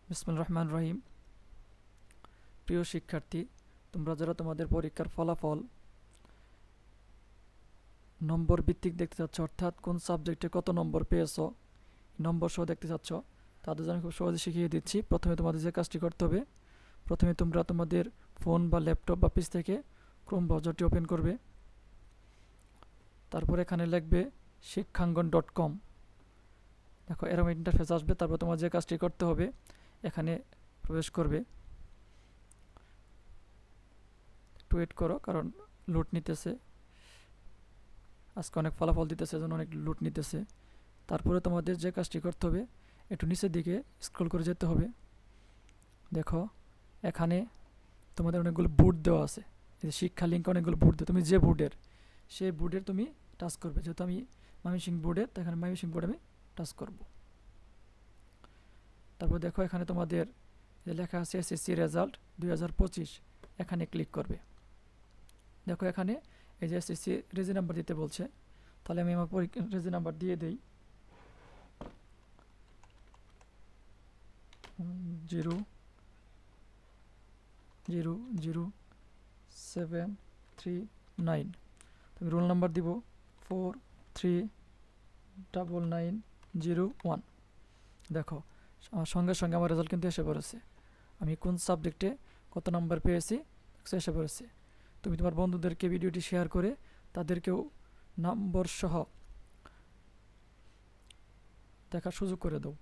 বিসমিল্লাহির রহমানির রহিম। প্রিয় শিক্ষার্থী, তোমরা যারা তোমাদের পরীক্ষার ফলাফল নম্বর ভিত্তিক দেখতে চাচ্ছ, অর্থাৎ কোন সাবজেক্টে কত নম্বর পেয়েছো নম্বর সহ দেখতে চাচ্ছ, তাদের জন্য খুব সহজে শিখিয়ে দিচ্ছি। প্রথমে তোমাদের যে কাজটি করতে হবে, প্রথমে তোমরা তোমাদের ফোন বা ল্যাপটপ বা পিসি থেকে ক্রোম ব্রাউজারটি ওপেন করবে। তারপর এখানে লিখবে শিক্ষাঙ্গন.com। দেখো এরকম ইন্টারফেস আসবে। তারপর তোমার যে কাজটি করতে হবে, এখানে প্রবেশ করবে। একটু ওয়েট করো, কারণ লোড নিতেছে। আজকে অনেক ফলাফল দিতেছে, জন্য অনেক লোড নিতেছে। তারপরে তোমাদের যে কাজটি করতে হবে, একটু নিচের দিকে স্ক্রল করে যেতে হবে। দেখো এখানে তোমাদের অনেকগুলো বোর্ড দেওয়া আছে। এই যে শিক্ষা লিঙ্ক, অনেকগুলো বোর্ড দেওয়া। তুমি যে বোর্ডের, সেই বোর্ডের তুমি টাচ করবে। যেহেতু আমি ময়মনসিংহ বোর্ডের, তাই এখানে ময়মনসিংহ বোর্ডে আমি টাচ করব। তারপর দেখো এখানে তোমাদের যে লেখা আছে এসএসসি রেজাল্ট 2025, এখানে ক্লিক করবে। দেখো এখানে এই যে এসএসসি রেজি নাম্বার দিতে বলছে, তাহলে আমি আমার রেজি নাম্বার দিয়ে দিই। 00739। তুমি রোল নাম্বার দিব 439901। দেখো আমার সঙ্গে সঙ্গে আমার রেজাল্ট কিন্তু এসে পড়েছে। আমি কোন সাবজেক্টে কত নাম্বার পেয়েছি এসে পড়েছে। তুমি তোমার বন্ধুদেরকে ভিডিওটি শেয়ার করে তাদেরকেও নম্বর সহ দেখার সুযোগ করে দাও।